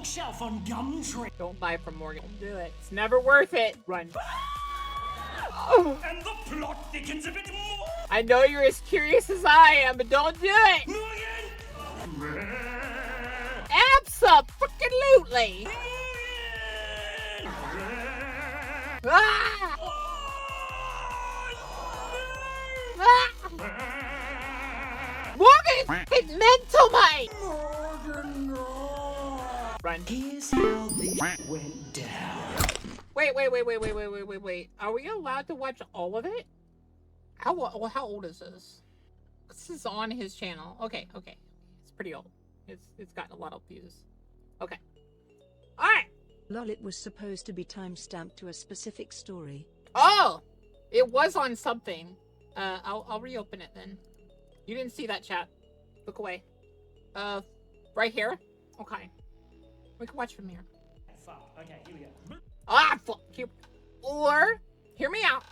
bookshelf on Gumtree. Don't buy from Morgan. Don't do it. It's never worth it. Run. And the plot thickens a bit more. I know you're as curious as I am, but don't do it. Morgan! Abso-freaking-lutely. Ah! Ah! Morgan is mental, mate. Morgan, no. Run. Here's how this went down. Wait. Are we allowed to watch all of it? How old is this? This is on his channel. Okay. It's pretty old. It's gotten a lot of views. Okay. All right. Lol, it was supposed to be time-stamped to a specific story. Oh, it was on something. I'll reopen it then. You didn't see that, chat. Look away. Right here. Okay. We can watch from here. Fuck. Okay, here we go. Ah, fuck you. Or, hear me out.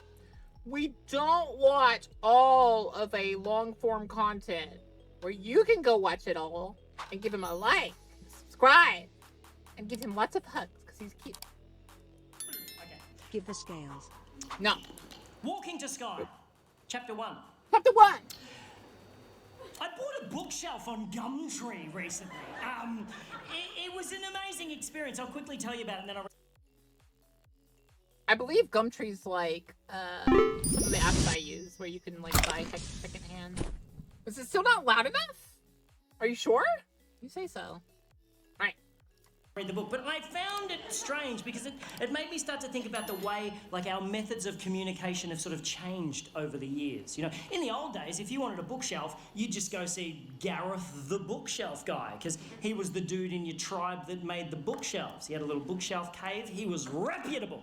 We don't watch all of a long-form content where you can go watch it all and give him a like, subscribe, and give him lots of hugs because he's cute. Okay. Give the scales. No. Walking to Sky, Chapter 1. Chapter 1. I bought a bookshelf on Gumtree recently. It was an amazing experience. I'll quickly tell you about it and then I believe Gumtree's like some of the apps I use where you can like buy secondhand. Is it still not loud enough? Are you sure? You say so. Alright. read the book, but I found it strange because it made me start to think about the way like our methods of communication have sort of changed over the years. You know, in the old days, if you wanted a bookshelf, you'd just go see Gareth the bookshelf guy because he was the dude in your tribe that made the bookshelves. He had a little bookshelf cave. He was reputable.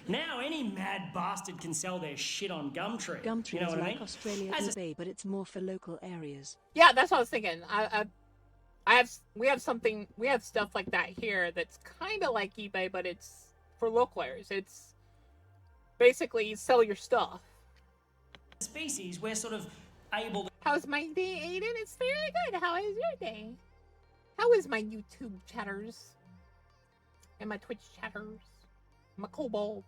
Now any mad bastard can sell their shit on Gumtree. Gumtree you know is what like I mean? Australia eBay, but it's more for local areas. Yeah, that's what I was thinking. We have stuff like that here that's kind of like eBay, but it's for local areas. It's basically you sell your stuff. Species, we're sort of able to... How's my day, Aiden? It's very good. How is your day? How is my YouTube chatters? And my Twitch chatters? My kobolds?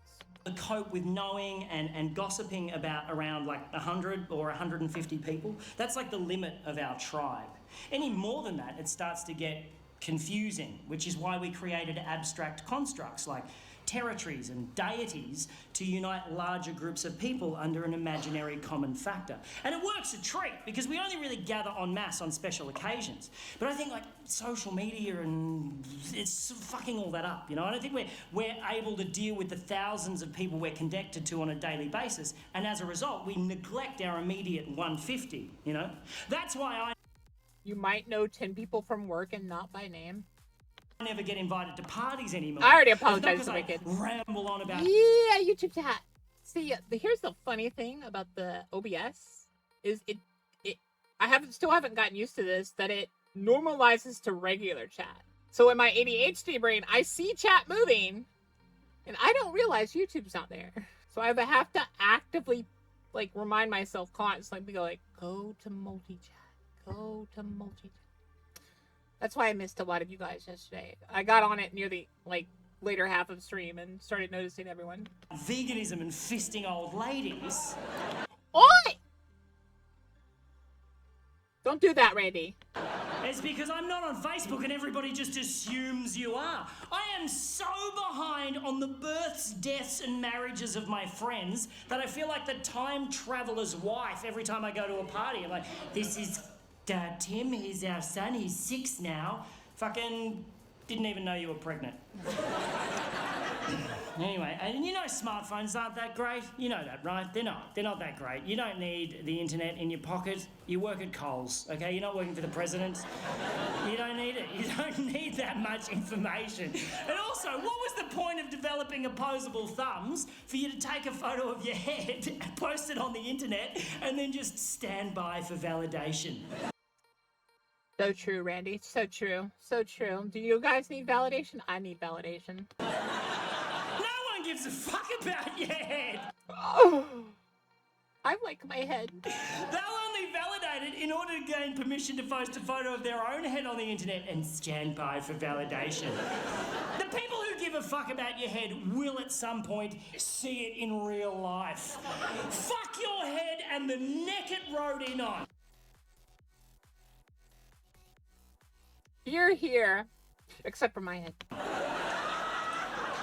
cope with knowing and gossiping about around like 100 or 150 people. That's like the limit of our tribe. Any more than that, it starts to get confusing, which is why we created abstract constructs like territories and deities to unite larger groups of people under an imaginary common factor. And it works a treat because we only really gather en masse on special occasions. But I think like social media and it's fucking all that up, you know? I don't think we're able to deal with the thousands of people we're connected to on a daily basis, and as a result, we neglect our immediate 150, you know? That's why You might know 10 people from work and not by name. I never get invited to parties anymore. I already apologized to I Wicked. ramble on about... Yeah, YouTube chat. See, here's the funny thing about the OBS is I still haven't gotten used to this, that it normalizes to regular chat. So in my ADHD brain, I see chat moving, and I don't realize YouTube's not there. So I have to actively like remind myself constantly, go like, go to multi-chat, go to multi-chat. That's why I missed a lot of you guys yesterday. I got on it near the later half of stream and started noticing everyone. Veganism and fisting old ladies. Oi! Don't do that, Randy. It's because I'm not on Facebook and everybody just assumes you are. I am so behind on the births, deaths, and marriages of my friends that I feel like the time traveler's wife every time I go to a party. I'm like, this is Tim, he's our son, he's 6 now. Fucking didn't even know you were pregnant. Anyway, and you know smartphones aren't that great. You know that, right? They're not that great. You don't need the internet in your pocket. You work at Coles, okay? You're not working for the president. You don't need it. You don't need that much information. And also, what was the point of developing opposable thumbs for you to take a photo of your head and post it on the internet and then just stand by for validation? So true, Randy. So true. So true. Do you guys need validation? I need validation. No one gives a fuck about your head. I like my head. They'll only validate it in order to gain permission to post a photo of their own head on the internet and stand by for validation. The people who give a fuck about your head will at some point see it in real life. Fuck your head and the neck it rode in on. You're here, except for my head.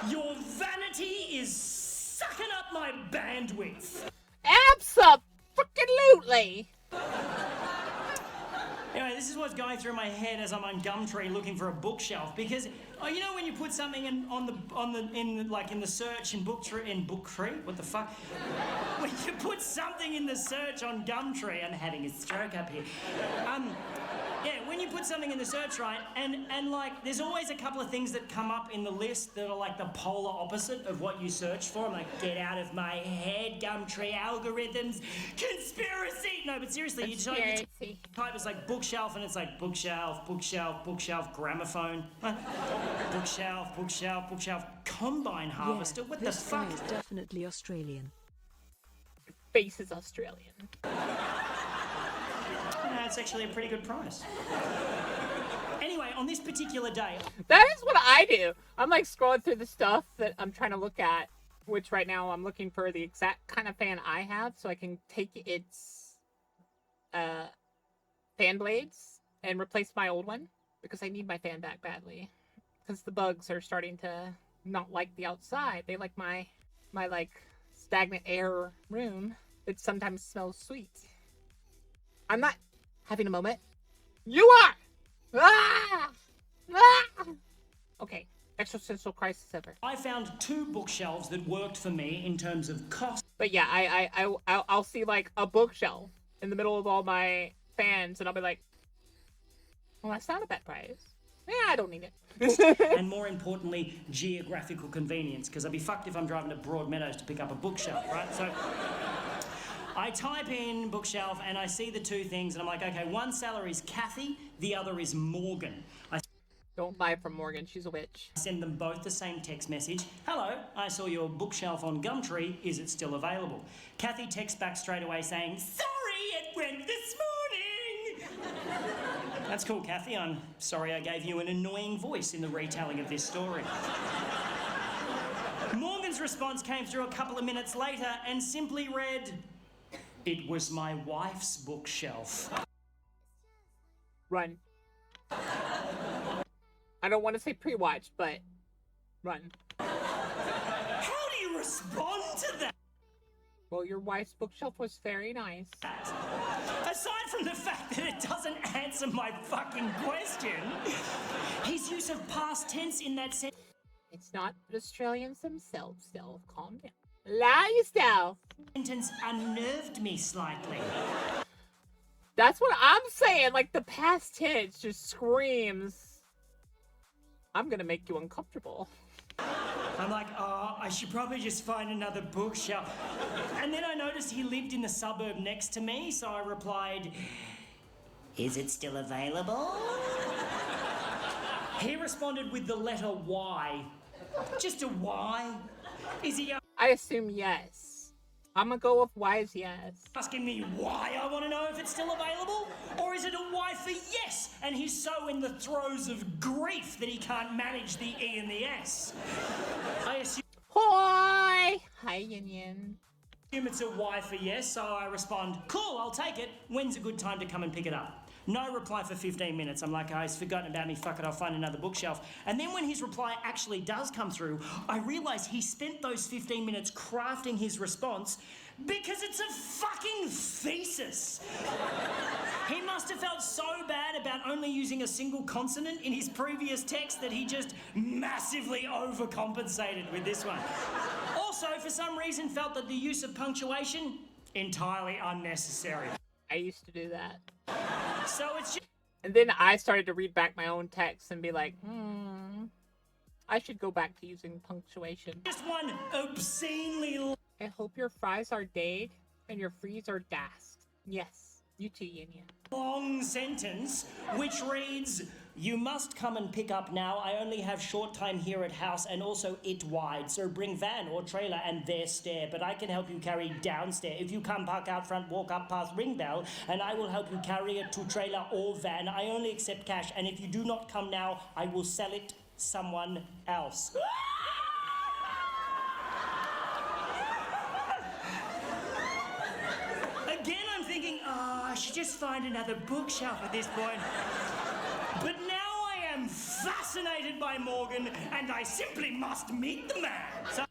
Your vanity is sucking up my bandwidth. Absolutely. Anyway, this is what's going through my head as I'm on Gumtree looking for a bookshelf, because you know when you put something in the search in Booktree, what the fuck? When you put something in the search on Gumtree, I'm having a stroke up here. Yeah, when you put something in the search, right, and like, there's always a couple of things that come up in the list that are like the polar opposite of what you search for. I'm like, get out of my head, Gumtree algorithms, conspiracy. No, but seriously, you type it's like bookshelf, and it's like bookshelf, bookshelf, bookshelf, gramophone, bookshelf, bookshelf, bookshelf, combine harvester. Yeah, what the this fuck? guy is definitely Australian. Face is Australian. That's actually a pretty good price. Anyway, on this particular day... That is what I do. I'm like scrolling through the stuff that I'm trying to look at, which right now I'm looking for the exact kind of fan I have so I can take its fan blades and replace my old one, because I need my fan back badly. Because the bugs are starting to not like the outside. They like my like stagnant air room that sometimes smells sweet. I'm not having a moment. You are! Ah! Ah! Okay, existential crisis ever. I found 2 bookshelves that worked for me in terms of cost. But yeah, I'll see like a bookshelf in the middle of all my fans, and I'll be like, well, that's not a bad price. Yeah, I don't need it. And more importantly, geographical convenience, because I'd be fucked if I'm driving to Broadmeadows to pick up a bookshelf, right? So I type in bookshelf and I see the 2 things, and I'm like, okay, one salary is Kathy, the other is Morgan. I Don't buy from Morgan, she's a witch. send them both the same text message. Hello, I saw your bookshelf on Gumtree. Is it still available? Kathy texts back straight away saying, sorry, it went this morning. That's cool, Kathy. I'm sorry I gave you an annoying voice in the retelling of this story. Morgan's response came through a couple of minutes later and simply read, it was my wife's bookshelf. Run. I don't want to say pre-watch, but run. How do you respond to that? Well, your wife's bookshelf was very nice. Aside from the fact that it doesn't answer my fucking question, his use of past tense in that sentence. It's not the Australians themselves, still. Calm down. Allow yourself. Sentence unnerved me slightly. That's what I'm saying. Like, the past tense just screams, I'm gonna make you uncomfortable. I'm like, oh, I should probably just find another bookshelf. And then I noticed he lived in the suburb next to me, so I replied, is it still available? He responded with the letter Y. Just a Y? Is he I assume yes. I'm gonna go with Y's yes. asking me why I want to know if it's still available? Or is it a Y for yes, and he's so in the throes of grief that he can't manage the E and the S? I assume Hi! Hi, Yin Yin. it's a Y for yes, so I respond, cool, I'll take it. When's a good time to come and pick it up? No reply for 15 minutes. I'm like, oh, he's forgotten about me, fuck it, I'll find another bookshelf. And then when his reply actually does come through, I realise he spent those 15 minutes crafting his response because it's a fucking thesis. He must have felt so bad about only using a single consonant in his previous text that he just massively overcompensated with this one. Also, for some reason, felt that the use of punctuation, entirely unnecessary. I used to do that. So it's just... And then I started to read back my own text and be like, I should go back to using punctuation. just one obscenely I hope your fries are dade and your frees are dast. Yes, you too, Yin Yin. long sentence which reads, You must come and pick up now. I only have short time here at house and also it wide. So bring van or trailer and their stair. But I can help you carry downstairs. If you come park out front, walk up past ring bell, and I will help you carry it to trailer or van. I only accept cash. And if you do not come now, I will sell it someone else. Again, I'm thinking, I should just find another bookshelf at this point. But now I am fascinated by Morgan, and I simply must meet the man. So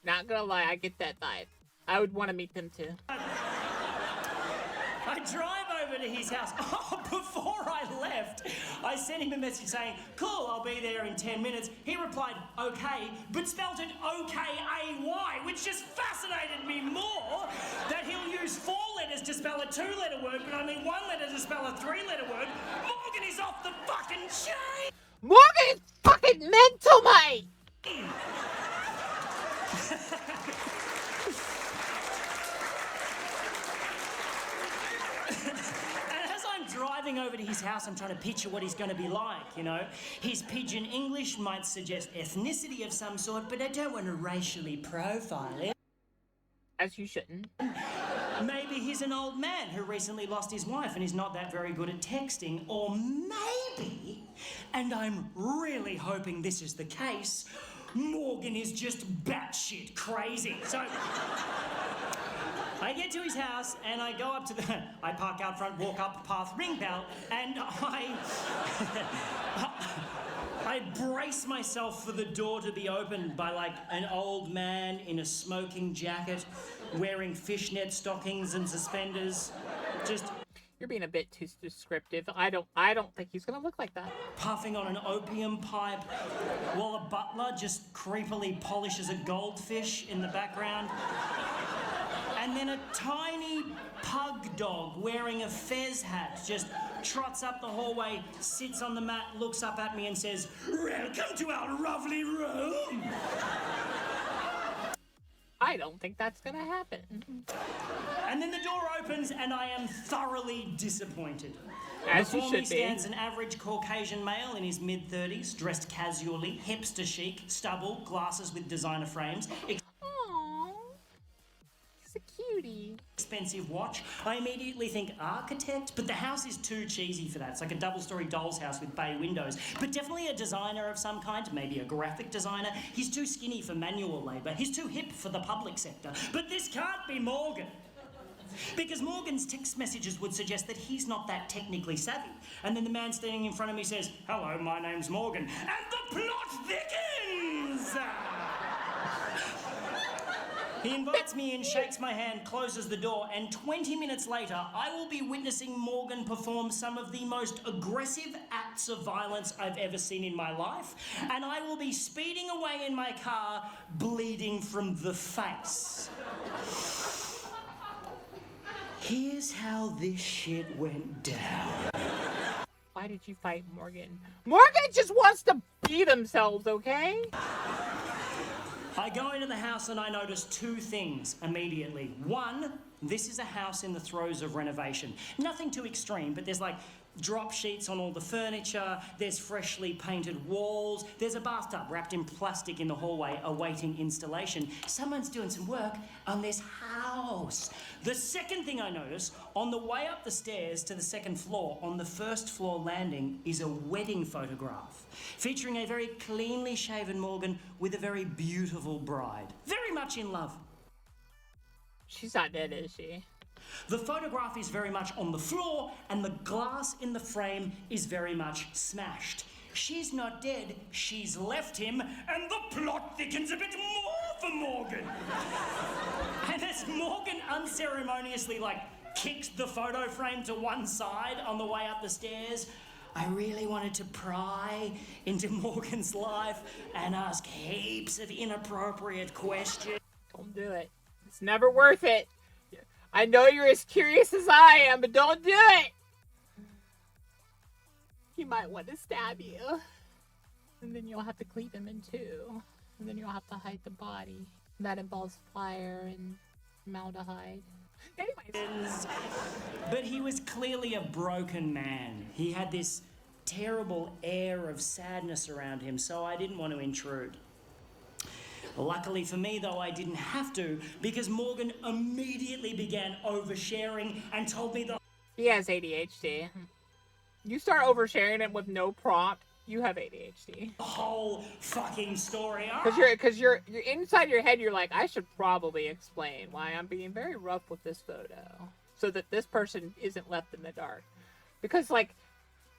Not gonna lie, I get that vibe. I would want to meet them too. I drive over to his house. Oh, before I left, I sent him a message saying, cool, I'll be there in 10 minutes. He replied, okay, but spelled it O-K-A-Y, which just fascinated me more that he'll use 4 letters to spell a 2-letter word, but only 1 letter to spell a 3-letter word. Morgan is off the fucking chain! Morgan is fucking mental, mate! Driving over to his house, I'm trying to picture what he's going to be like, you know. His pidgin English might suggest ethnicity of some sort, but I don't want to racially profile him. As you shouldn't. Maybe he's an old man who recently lost his wife and is not that very good at texting. Or maybe, and I'm really hoping this is the case, Morgan is just batshit crazy. So I get to his house and I go up to the... I park out front, walk up past ring bell, and I brace myself for the door to be opened by, like, an old man in a smoking jacket, wearing fishnet stockings and suspenders, just... You're being a bit too descriptive. I don't think he's gonna look like that. Puffing on an opium pipe, while a butler just creepily polishes a goldfish in the background. And then a tiny pug dog wearing a fez hat just trots up the hallway, sits on the mat, looks up at me and says, "Welcome to our lovely room." I don't think that's gonna happen. And then the door opens and I am thoroughly disappointed. As you Before me should be. stands an average Caucasian male in his mid-30s, dressed casually, hipster chic, stubble, glasses with designer frames. Aww. He's a cutie. Expensive watch. I immediately think architect, but the house is too cheesy for that. It's like a double-story doll's house with bay windows. But definitely a designer of some kind, maybe a graphic designer. He's too skinny for manual labour. He's too hip for the public sector. But this can't be Morgan. Because Morgan's text messages would suggest that he's not that technically savvy. And then the man standing in front of me says, "Hello, my name's Morgan." And the plot thickens! He invites me in, shakes my hand, closes the door, and 20 minutes later, I will be witnessing Morgan perform some of the most aggressive acts of violence I've ever seen in my life, and I will be speeding away in my car, bleeding from the face. Here's how this shit went down. Why did you fight Morgan? Morgan just wants to be themselves, okay? I go into the house and I notice 2 things immediately. 1, this is a house in the throes of renovation. Nothing too extreme, but there's like drop sheets on all the furniture, there's freshly painted walls, there's a bathtub wrapped in plastic in the hallway awaiting installation. Someone's doing some work on this house. The second thing I notice, on the way up the stairs to the 2nd floor, on the 1st floor landing, is a wedding photograph featuring a very cleanly shaven Morgan with a very beautiful bride. Very much in love. She's not dead, is she? The photograph is very much on the floor and the glass in the frame is very much smashed. She's not dead, she's left him, and the plot thickens a bit more for Morgan. And as Morgan unceremoniously, kicks the photo frame to one side on the way up the stairs, I really wanted to pry into Morgan's life and ask heaps of inappropriate questions. Don't do it. It's never worth it. I know you're as curious as I am, but don't do it! He might want to stab you. And then you'll have to cleave him in 2. And then you'll have to hide the body. That involves fire and formaldehyde. Anyways. But he was clearly a broken man. He had this terrible air of sadness around him, so I didn't want to intrude. Luckily for me, though, I didn't have to, because Morgan immediately began oversharing and told me the He has ADHD. You start oversharing it with no prompt, you have ADHD. whole fucking story. Because you're inside your head, you're like, I should probably explain why I'm being very rough with this photo, so that this person isn't left in the dark. Because, like,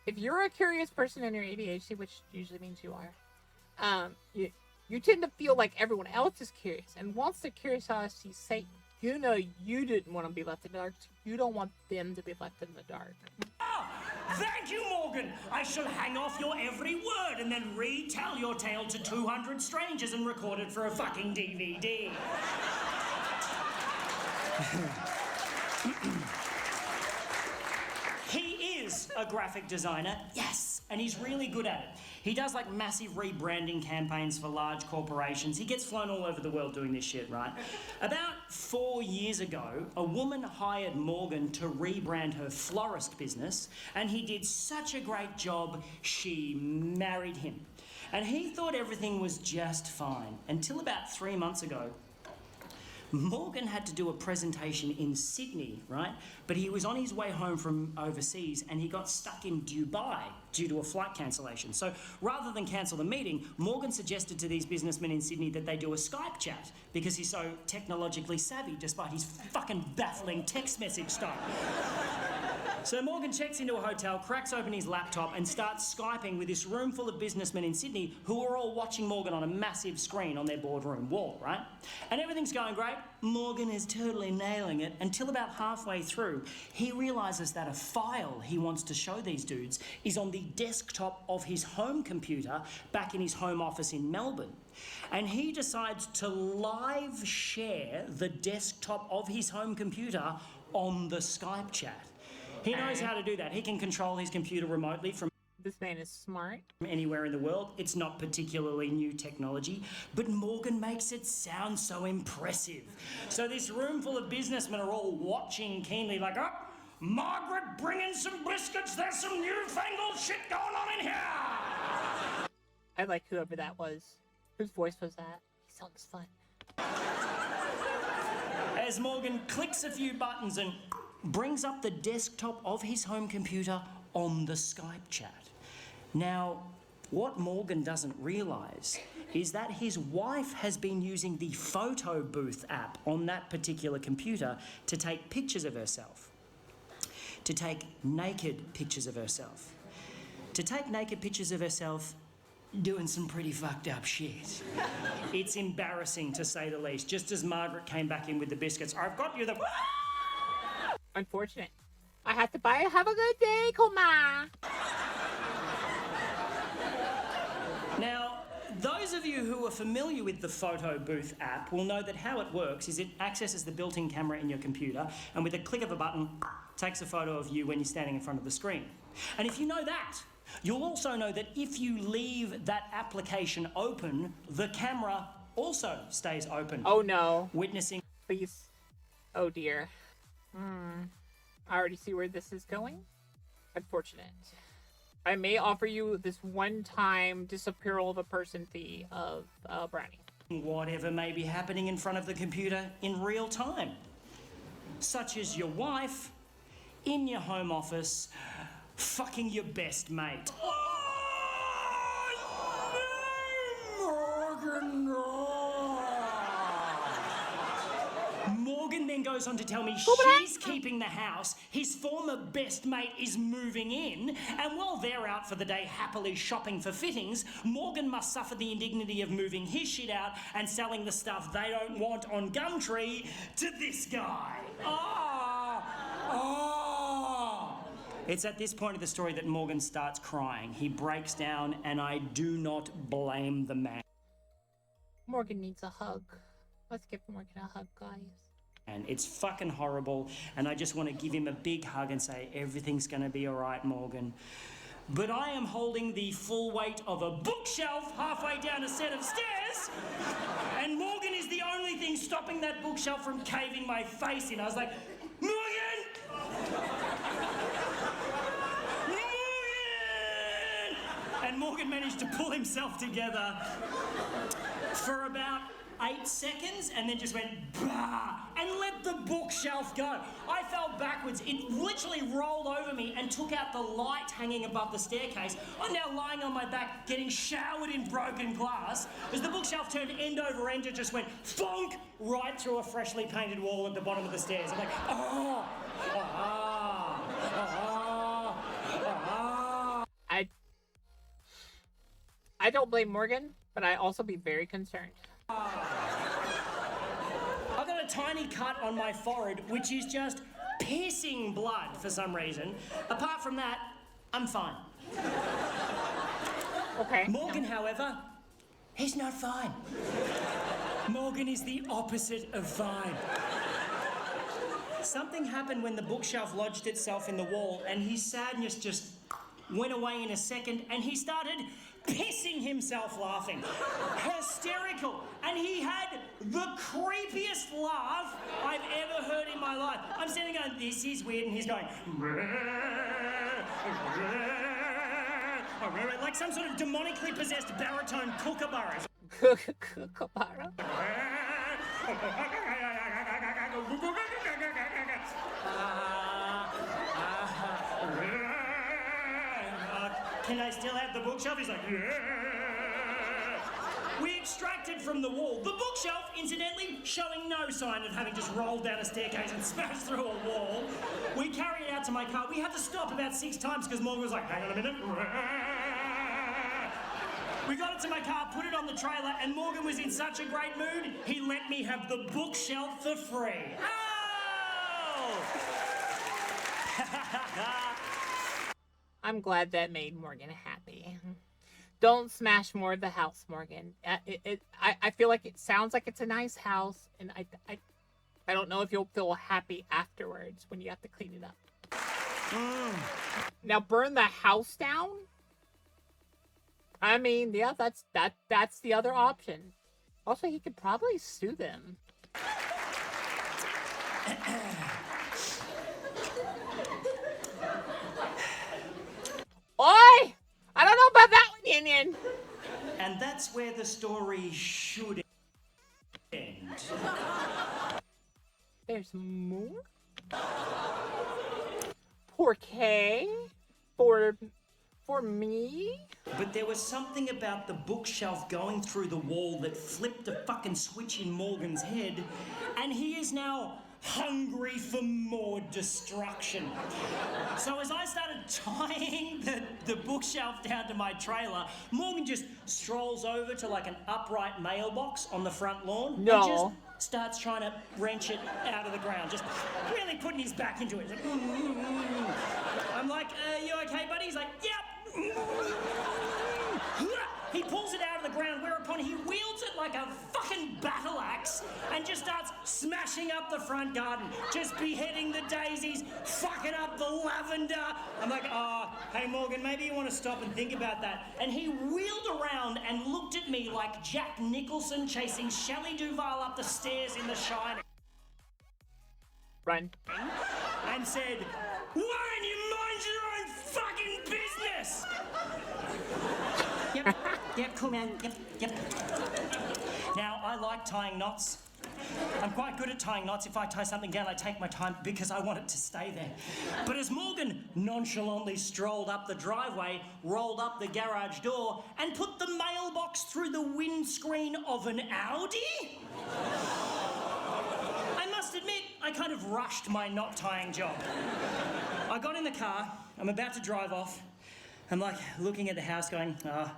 if you're a curious person and you're ADHD, which usually means you are, you tend to feel like everyone else is curious. And once the curiosity Satan, you know you didn't want to be left in the dark. So you don't want them to be left in the dark. Thank you, Morgan. I shall hang off your every word and then retell your tale to 200 strangers and record it for a fucking DVD. He is a graphic designer, yes, and he's really good at it. He does like massive rebranding campaigns for large corporations. He gets flown all over the world doing this shit, right? About 4 years ago, a woman hired Morgan to rebrand her florist business, and he did such a great job, she married him. And he thought everything was just fine, until about 3 months ago. Morgan had to do a presentation in Sydney, right? But he was on his way home from overseas and he got stuck in Dubai due to a flight cancellation. So rather than cancel the meeting, Morgan suggested to these businessmen in Sydney that they do a Skype chat because he's so technologically savvy despite his fucking baffling text message style. So Morgan checks into a hotel, cracks open his laptop and starts Skyping with this room full of businessmen in Sydney who are all watching Morgan on a massive screen on their boardroom wall, right? And everything's going great. Morgan is totally nailing it until about halfway through, he realises that a file he wants to show these dudes is on the desktop of his home computer back in his home office in Melbourne. And he decides to live share the desktop of his home computer on the Skype chat. He knows how to do that. He can control his computer remotely from This man is smart. anywhere in the world. It's not particularly new technology, but Morgan makes it sound so impressive. So this room full of businessmen are all watching keenly like, oh, Margaret, bring in some biscuits. There's some newfangled shit going on in here. I like whoever that was. Whose voice was that? He sounds fun. As Morgan clicks a few buttons and brings up the desktop of his home computer on the Skype chat. Now, what Morgan doesn't realise is that his wife has been using the photo booth app on that particular computer to take pictures of herself. To take naked pictures of herself. To take naked pictures of herself doing some pretty fucked up shit. It's embarrassing to say the least. Just as Margaret came back in with the biscuits, I've got you the... Unfortunate. I have to buy. Have a good day, Koma. Now, those of you who are familiar with the photo booth app will know that how it works is it accesses the built-in camera in your computer and with a click of a button takes a photo of you when you're standing in front of the screen. And if you know that, you'll also know that if you leave that application open, the camera also stays open. Oh no. Witnessing... Please. Oh dear. I already see where this is going. Unfortunate. I may offer you this one-time disappearal of a person fee of brownie. Whatever may be happening in front of the computer in real time. Such as your wife, in your home office, fucking your best mate. Morgan then goes on to tell me she's keeping the house, his former best mate is moving in, and while they're out for the day happily shopping for fittings, Morgan must suffer the indignity of moving his shit out and selling the stuff they don't want on Gumtree to this guy. It's at this point of the story that Morgan starts crying. He breaks down, and I do not blame the man. Morgan needs a hug. Let's give Morgan a hug, guys. And it's fucking horrible, and I just want to give him a big hug and say, everything's going to be all right, Morgan. But I am holding the full weight of a bookshelf halfway down a set of stairs, and Morgan is the only thing stopping that bookshelf from caving my face in. I was like, Morgan! Morgan! Morgan managed to pull himself together for about 8 seconds and then just went bah and let the bookshelf go. I fell backwards. It literally rolled over me and took out the light hanging above the staircase. I'm now lying on my back getting showered in broken glass as the bookshelf turned end over end and just went thonk right through a freshly painted wall at the bottom of the stairs. I'm like, oh, ah, ah, ah. I don't blame Morgan, but I also be very concerned. I've got a tiny cut on my forehead, which is just pissing blood for some reason. Apart from that, I'm fine. Okay. Morgan, however, he's not fine. Morgan is the opposite of fine. Something happened when the bookshelf lodged itself in the wall, and his sadness just went away in a second, and he started pissing himself laughing. Hysterical. And he had the creepiest laugh I've ever heard in my life. I'm standing going, this is weird, and he's going, like some sort of demonically possessed baritone kookaburra. Kookaburra? Can I still have the bookshelf? He's like, yeah. We extracted from the wall. The bookshelf, incidentally, showing no sign of having just rolled down a staircase and smashed through a wall. We carried it out to my car. We had to stop about 6 times because Morgan was like, hang on a minute. We got it to my car, put it on the trailer, and Morgan was in such a great mood, he let me have the bookshelf for free. Oh! I'm glad that made Morgan happy. Don't smash more of the house, Morgan. I feel like it sounds like it's a nice house, and I don't know if you'll feel happy afterwards when you have to clean it up. Now burn the house down? I mean, yeah, that's the other option. Also, he could probably sue them. Oi! I don't know about that one, Yin. And that's where the story should end. There's more? Poor Kay? For me? But there was something about the bookshelf going through the wall that flipped a fucking switch in Morgan's head, and he is now hungry for more destruction. So as I started tying the bookshelf down to my trailer, Morgan just strolls over to like an upright mailbox on the front lawn and just starts trying to wrench it out of the ground, just really putting his back into it. I'm like, you okay, buddy? He's like, yep. He pulls it out of the ground, whereupon he wields it like a fucking battle axe and just starts smashing up the front garden, just beheading the daisies, fucking up the lavender. I'm like, oh, hey Morgan, maybe you want to stop and think about that. And he wheeled around and looked at me like Jack Nicholson chasing Shelley Duvall up the stairs in The Shining. Run. And said, why don't you mind your own fucking business? Yep, cool man, yep. Now, I like tying knots. I'm quite good at tying knots. If I tie something down, I take my time because I want it to stay there. But as Morgan nonchalantly strolled up the driveway, rolled up the garage door, and put the mailbox through the windscreen of an Audi, I must admit, I kind of rushed my knot tying job. I got in the car, I'm about to drive off. I'm like looking at the house going, oh,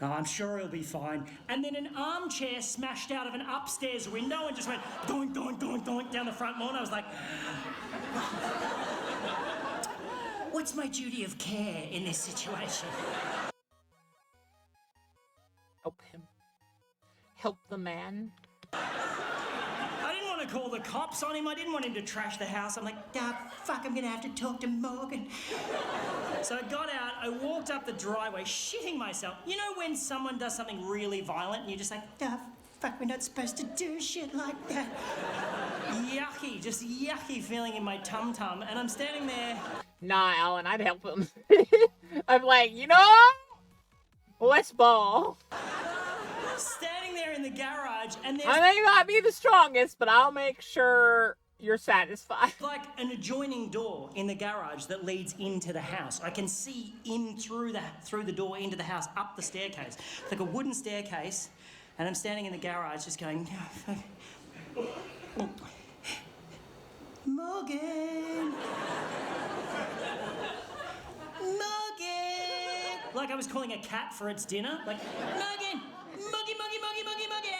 I'm sure he'll be fine. And then an armchair smashed out of an upstairs window and just went doink, doink, doink, doink down the front lawn. I was like, what's my duty of care in this situation? Help him. Help the man. I didn't want to call the cops on him. I didn't want him to trash the house. I'm like, fuck, I'm going to have to talk to Morgan. So I got out, I walked up the driveway, shitting myself. You know when someone does something really violent and you're just like, fuck, we're not supposed to do shit like that. Yucky, just yucky feeling in my tum-tum. And I'm standing there. Nah, Alan, I'd help him. I'm like, you know, Let's ball. Standing there in the garage, and there's I may not be the strongest, but I'll make sure you're satisfied. like an adjoining door in the garage that leads into the house. I can see in through the door into the house, up the staircase. It's like a wooden staircase, and I'm standing in the garage just going, Morgan! Morgan! Like I was calling a cat for its dinner. Like, Morgan! Moggy, moggy, moggy, moggy, moggy!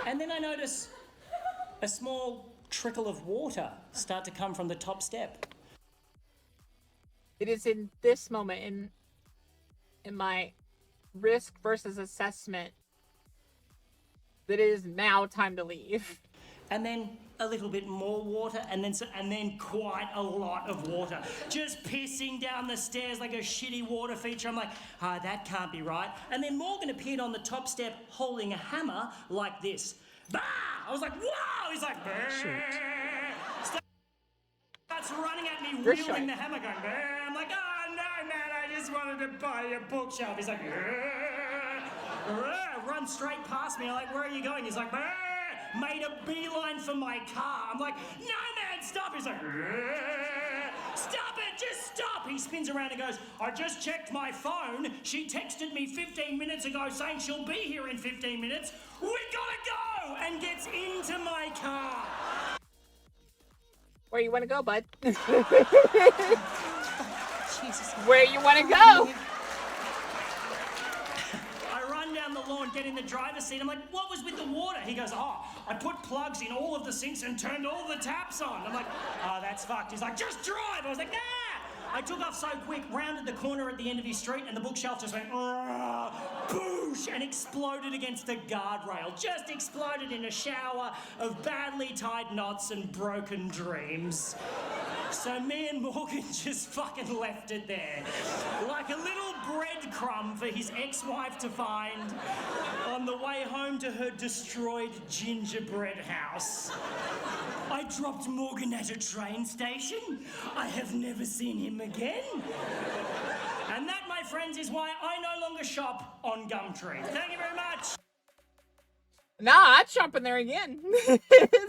And then I notice a small trickle of water start to come from the top step. It is in this moment, in my risk versus assessment, that it is now time to leave. And then a little bit more water, and then quite a lot of water. Just pissing down the stairs like a shitty water feature. I'm like, that can't be right. And then Morgan appeared on the top step holding a hammer like this. Bah! I was like, whoa! He's like, starts running at me, wielding the hammer, going, bah! I'm like, oh no, man, I just wanted to buy you a bookshelf. He's like, run straight past me. I'm like, where are you going? He's like, bah! Made a beeline for my car. I'm like, no, man, stop. He's like, stop it, just stop. He spins around and goes, I just checked my phone. She texted me 15 minutes ago saying she'll be here in 15 minutes. We gotta go! And gets into my car. Where you want to go, bud? Jesus. Where you want to go? Down the lawn, get in the driver's seat. I'm like, what was with the water? He goes, I put plugs in all of the sinks and turned all the taps on. I'm like, that's fucked. He's like, just drive. I was like, nah. I took off so quick, rounded the corner at the end of his street, and the bookshelf just went, boosh, and exploded against the guardrail. Just exploded in a shower of badly tied knots and broken dreams. So me and Morgan just fucking left it there. Like a little breadcrumb for his ex-wife to find on the way home to her destroyed gingerbread house. I dropped Morgan at a train station. I have never seen him again. And that, my friends, is why I no longer shop on Gumtree. Thank you very much. Nah, I'd shop in there again.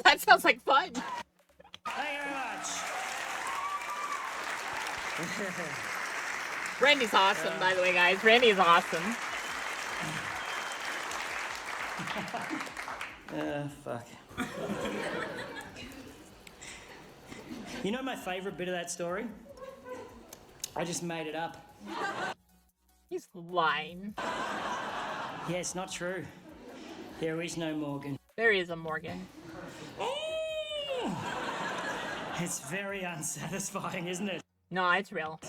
That sounds like fun. Thank you very much. Randy's awesome, by the way, guys. Randy is awesome. Fuck. You know my favourite bit of that story? I just made it up. He's lying. Yeah, it's not true. There is no Morgan. There is a Morgan. It's very unsatisfying, isn't it? No, it's real.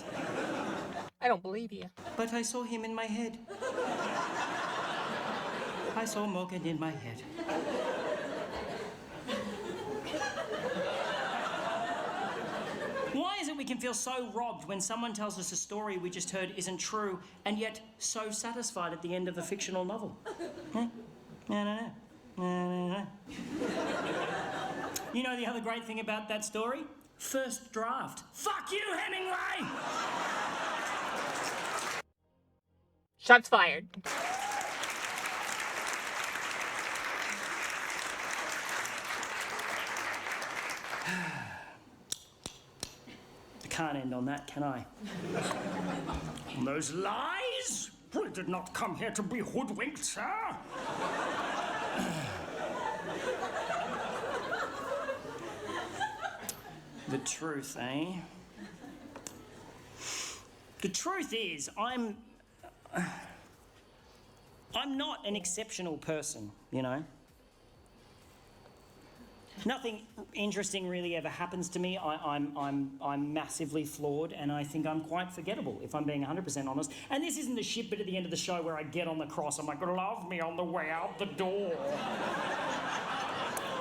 I don't believe you. But I saw him in my head. I saw Morgan in my head. Why is it we can feel so robbed when someone tells us a story we just heard isn't true, and yet so satisfied at the end of a fictional novel? No. You know the other great thing about that story? First draft. Fuck you, Hemingway! Shots fired. I can't end on that, can I? Those lies? We did not come here to be hoodwinked, sir. The truth, eh? The truth is, I'm not an exceptional person, you know? Nothing interesting really ever happens to me. I'm massively flawed, and I think I'm quite forgettable, if I'm being 100% honest. And this isn't the shit bit at the end of the show where I get on the cross. I'm like, love me on the way out the door.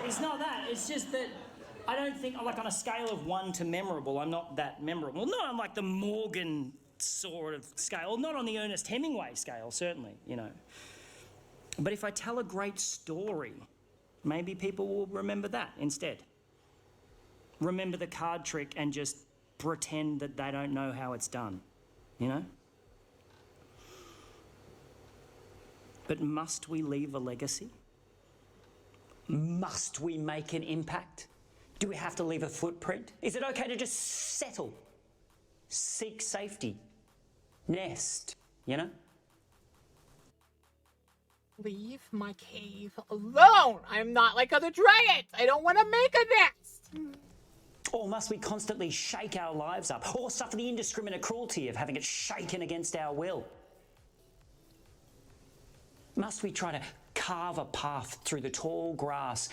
It's not that. It's just that I don't think, like, on a scale of 1 to memorable, I'm not that memorable. Not on, like, the Morgan sort of scale. Not on the Ernest Hemingway scale, certainly, you know. But if I tell a great story, maybe people will remember that instead. Remember the card trick and just pretend that they don't know how it's done, you know? But must we leave a legacy? Must we make an impact? Do we have to leave a footprint? Is it okay to just settle? Seek safety? Nest, you know? Leave my cave alone! I'm not like other dragons! I don't want to make a nest! Or must we constantly shake our lives up? Or suffer the indiscriminate cruelty of having it shaken against our will? Must we try to carve a path through the tall grass,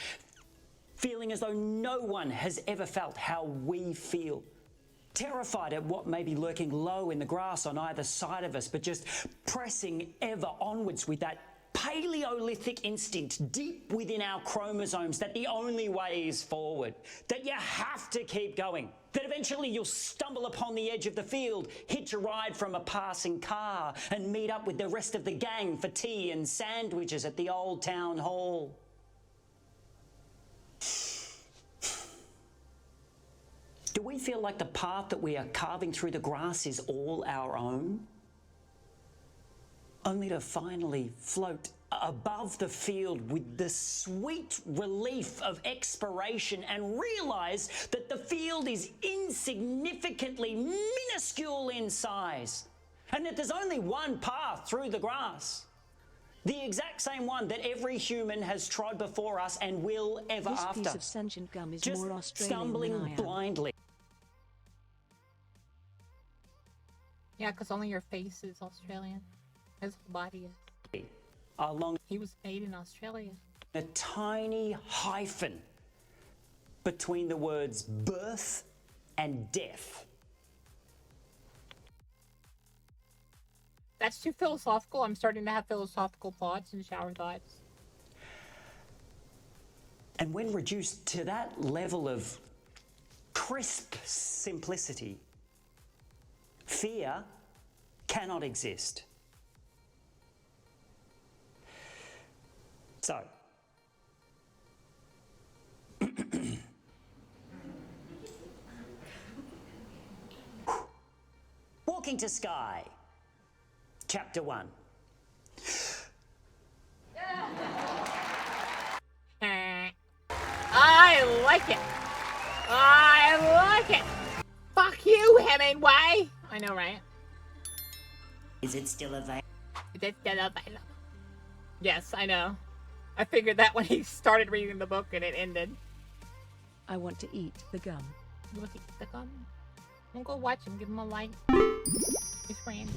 feeling as though no one has ever felt how we feel? Terrified at what may be lurking low in the grass on either side of us, but just pressing ever onwards with that Paleolithic instinct deep within our chromosomes that the only way is forward, that you have to keep going, that eventually you'll stumble upon the edge of the field, hitch a ride from a passing car, and meet up with the rest of the gang for tea and sandwiches at the old town hall. Do we feel like the path that we are carving through the grass is all our own? Only to finally float above the field with the sweet relief of expiration and realise that the field is insignificantly minuscule in size and that there's only one path through the grass. The exact same one that every human has trod before us and will ever This after. piece of sentient gum is Just more Australian stumbling than I am. blindly. Yeah, because only your face is Australian. His body is. Along He was made in Australia. a tiny hyphen between the words birth and death. That's too philosophical. I'm starting to have philosophical thoughts and shower thoughts. And when reduced to that level of crisp simplicity, fear cannot exist. So, Walking to Sky, Chapter 1. I like it. I like it. Fuck you, Hemingway. I know, right? Is it still available? Is it still available? Yes, I know. I figured that when he started reading the book and it ended. I want to eat the gum. You want to eat the gum? Don't go watch him. Give him a like. It's Randy.